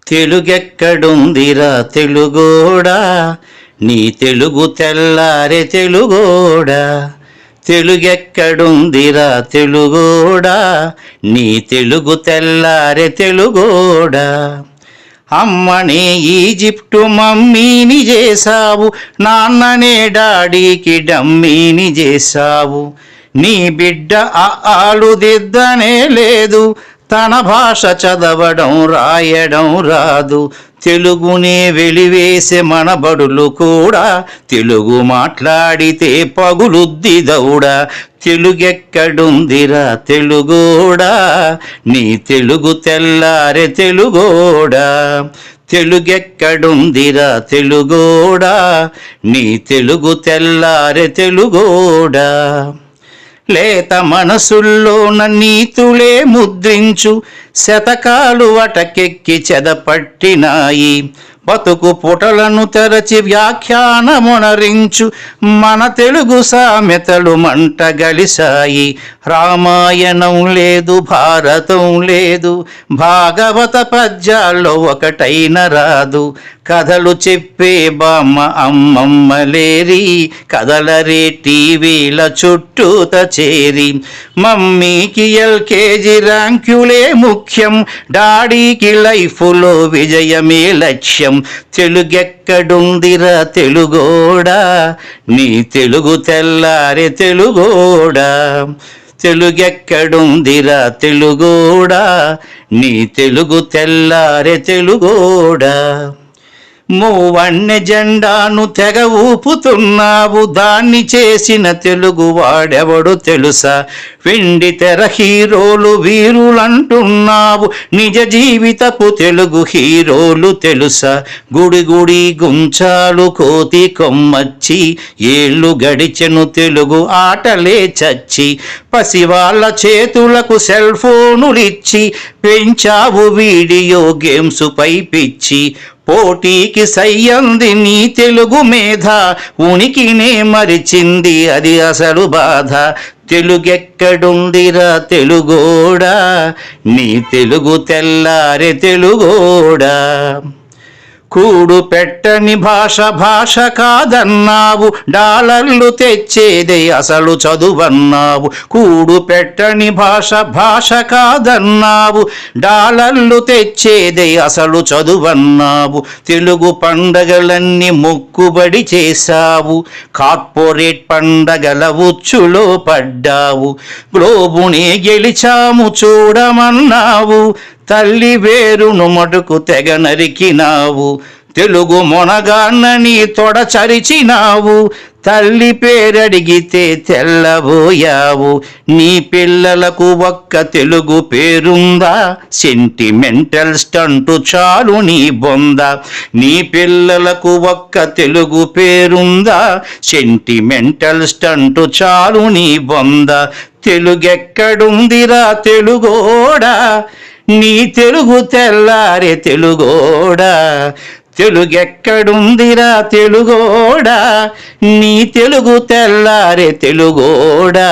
తెలుగెక్కడుందిరా తెలుగోడా, నీ తెలుగు తెల్లారే తెలుగోడా. తెలుగెక్కడుందిరా తెలుగోడా, నీ తెలుగు తెల్లారే తెలుగోడా. అమ్మనే ఈజిప్టు మమ్మీని చేసావు, నాన్ననే డాడీకి డమ్మీని చేసావు. నీ బిడ్డ ఆలు దిద్దనే లేదు, తన భాష చదవడం రాయడం రాదు. తెలుగునే వెలివేసే మన బడులు కూడా తెలుగు మాట్లాడితే పగులుద్ది దౌడా. తెలుగెక్కడుందిరా తెలుగోడా, నీ తెలుగు తెల్లారే తెలుగోడా. తెలుగెక్కడుందిరా తెలుగోడా, నీ తెలుగు తెల్లారే తెలుగోడా. లేత మనసుల్లోన నీతులే ముద్రించు, శతకాలు అటకెక్కి చెదపట్టినాయి. బతుకు పుటలను తెరచి వ్యాఖ్యానమునరించు, మన తెలుగు సామెతలు మంట గలిసాయి. రామాయణం లేదు, భారతం లేదు, భాగవత పద్యాల్లో ఒకటైన రాదు. కథలు చెప్పే బామ్మ అమ్మమ్మ లేరి, కథలరే టీవీల చుట్టూత చేరి. మమ్మీకి ఎల్కేజీ ర్యాంకులే ముఖ్యం, డాడీకి లైఫ్లో విజయమే లక్ష్యం. తెలుగెక్కడుందిరా తెలుగోడా, నీ తెలుగు తెల్లారే తెలుగోడా. తెలుగెక్కడుందిరా తెలుగోడా, నీ తెలుగు తెల్లారే తెలుగోడా. మూవన్నె జెండాను తెగ ఊపుతున్నావు, దాన్ని చేసిన తెలుగు వాడెవడు తెలుసా. వెండి తెర హీరోలు వీరులంటున్నావు, నిజ జీవితపు తెలుగు హీరోలు తెలుసా. గుడి గుడి గుంచాలు కోతి కొమ్మచ్చి, ఏళ్ళు గడిచెను తెలుగు ఆటలే చచ్చి. పసివాళ్ళ చేతులకు సెల్ ఫోనులిచ్చి, పెంచావు వీడియో గేమ్స్ పై పిచ్చి. పోటీకి సయ్యంది నీ తెలుగు మేధ, ఉనికినే మరిచింది అది అసలు బాధ. తెలుగెక్కడుందిరా తెలుగోడా, నీ తెలుగు తెల్లారే తెలుగోడా. కూడు పెట్టని భాష భాష కాదన్నావు, డాలర్లు తెచ్చేదే అసలు చదువన్నావు. కూడు పెట్టని భాష భాష కాదన్నావు, డాలర్లు తెచ్చేదే అసలు చదువన్నావు. తెలుగు పండగలన్నీ మొక్కుబడి చేశావు, కార్పొరేట్ పండగల ఉచ్చులో పడ్డావు. గ్లోబునే గెలిచాము చూడమన్నావు, తల్లి వేరును మటుకు తెగ నరికినావు. తెలుగు మొనగాన్నని తొడ చరిచినావు, తల్లి పేరడిగితే తెల్లబోయావు. నీ పిల్లలకు ఒక్క తెలుగు పేరుందా, సెంటిమెంటల్ స్టంటు చాలు నీ బొంద. నీ పిల్లలకు ఒక్క తెలుగు పేరుందా, సెంటిమెంటల్ స్టంటు చాలు నీ బొంద. తెలుగెక్కడుందిరా తెలుగోడా, నీ తెలుగు తెల్లారే తెలుగోడా. తెలుగెక్కడుందిరా తెలుగోడా, నీ తెలుగు తెల్లారే తెలుగోడా.